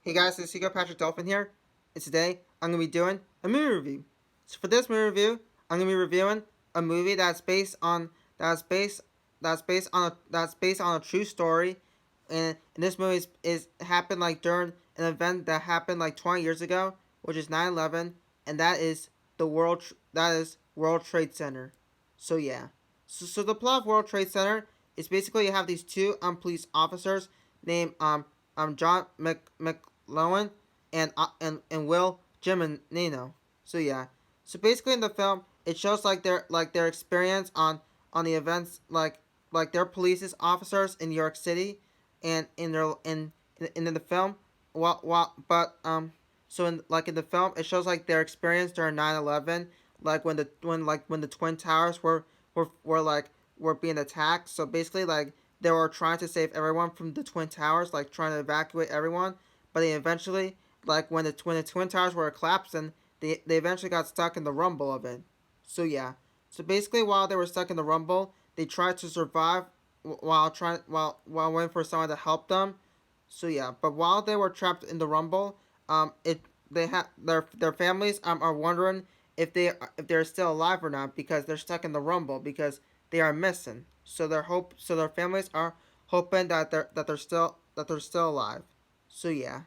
Hey guys, it's Patrick Dolphin here, and today I'm gonna be doing a movie review. So for this movie review, I'm gonna be reviewing a movie that's based on a true story, and this movie is happened like during an event that happened like 20 years ago, which is 9/11, and that is World Trade Center. So yeah, so the plot of World Trade Center is basically you have these two police officers named John McLowan and Will Nino. So yeah. So basically in the film it shows like their experience on the events like their police officers in New York City and in the film while but so in the film it shows like their experience during 9/11, like when the twin towers were being attacked. So basically like they were trying to save everyone from the twin towers, like trying to evacuate everyone, but they eventually, like when the twin towers were collapsing, they eventually got stuck in the rumble of it. So yeah. So basically, while they were stuck in the rumble, they tried to survive while waiting for someone to help them. So yeah, but while they were trapped in the rumble, it they have their families are wondering if they're still alive or not because they're stuck in the rumble because they are missing. So their families are hoping that they're still alive. So yeah.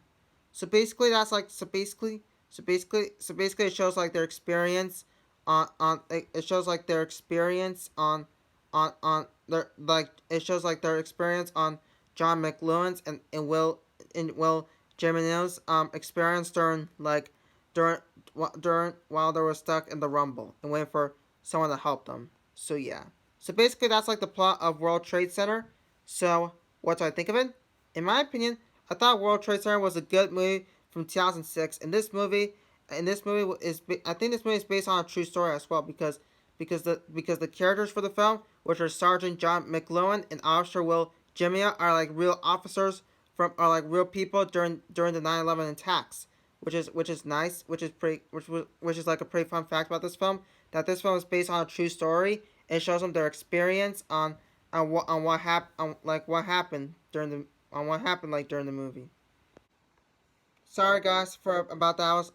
So basically that's like so basically it shows like their experience on it shows like their experience on their like it shows like their experience on John McLuhan's and Will Gemino's experience during during while they were stuck in the rumble and waiting for someone to help them. So yeah. So basically that's like the plot of World Trade Center. So what do I think of it? In my opinion, I thought World Trade Center was a good movie from 2006. And this movie is I think this movie is based on a true story as well because the characters for the film, which are Sergeant John McLuhan and Officer Will Jimia, are like real officers from are like real people during the 9/11 attacks, which is nice, which is like a pretty fun fact about this film, that this film is based on a true story. It shows them their experience on what happened during the movie. Sorry guys for about that.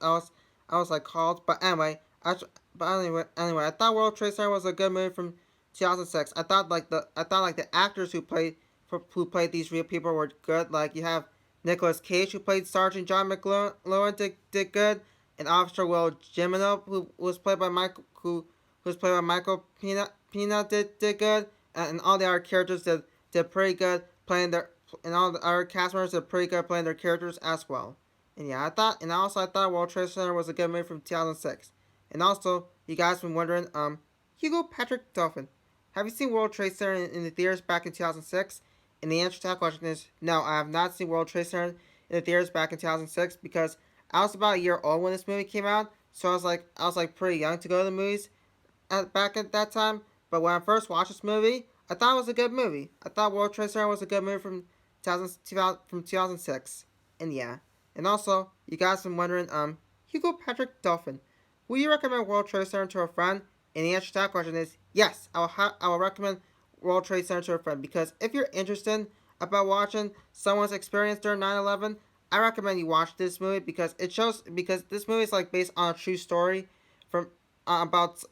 I was like called, but anyway, I thought World Trade Center was a good movie from 2006. I thought like the actors who played these real people were good. Like you have Nicolas Cage who played Sergeant John McLuhan did good, and Officer Will Jimino who was played by Michael Pina did good, and all the other characters did pretty good playing their and all the other cast members did pretty good playing their characters as well. And yeah, I thought World Trade Center was a good movie from 2006. And also, you guys been wondering, Hugo Patrick Dolphin, have you seen World Trade Center in the theaters back in 2006? And the answer to that question is no, I have not seen World Trade Center in the theaters back in 2006 because I was about a year old when this movie came out, so I was like pretty young to go to the movies back at that time. But when I first watched this movie, I thought it was a good movie. I thought World Trade Center was a good movie from 2006. And yeah. And also, you guys been wondering, Hugo Patrick Dolphin, will you recommend World Trade Center to a friend? And the answer to that question is yes. I will recommend World Trade Center to a friend because if you're interested about watching someone's experience during 9/11, I recommend you watch this movie because this movie is like based on a true story from about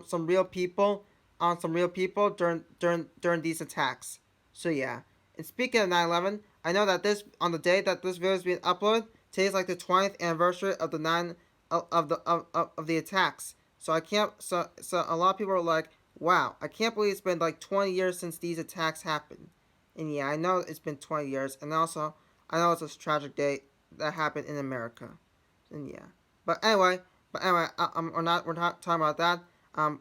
some real people during these attacks. So yeah. And speaking of 9/11, I know that this on the day that this video is being uploaded, today is like the 20th anniversary of the nine of the attacks. So I can't so a lot of people are like, wow, I can't believe it's been like 20 years since these attacks happened. And yeah, I know it's been 20 years, and also I know it's a tragic day that happened in America. And yeah, but anyway, we're not talking about that.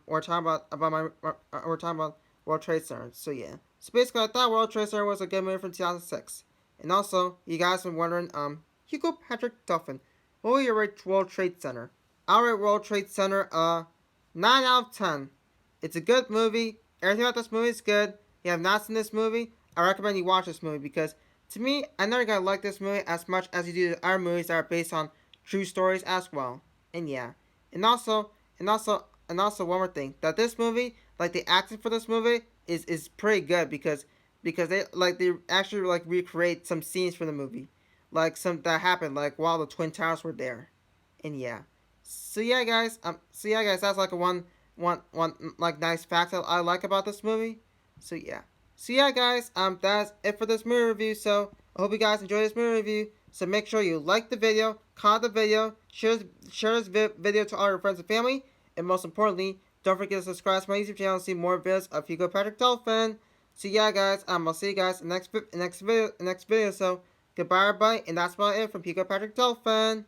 We're talking we're talking about World Trade Center. So yeah, so basically, I thought World Trade Center was a good movie from 2006. And also, you guys been wondering, Hugo Patrick Dolphin, what will you rate World Trade Center? I'll rate World Trade Center 9 out of 10. It's a good movie. Everything about this movie is good. If you have not seen this movie, I recommend you watch this movie because to me, I know you're gonna like this movie as much as you do the other movies that are based on true stories as well. And yeah, and also, and also one more thing, that this movie, like the acting for this movie, is pretty good because they actually like recreate some scenes from the movie. like some that happened like while the twin towers were there, and yeah. So yeah, guys. That's like a one like nice fact that I like about this movie. So yeah. So yeah, guys. That's it for this movie review. So I hope you guys enjoy this movie review. So make sure you like the video, comment the video, share this video to all your friends and family, and most importantly, don't forget to subscribe to my YouTube channel to see more videos of Hugo Patrick Dolphin. So yeah, guys. I'll see you guys in the next video. So goodbye, everybody, and that's about it from Hugo Patrick Dolphin.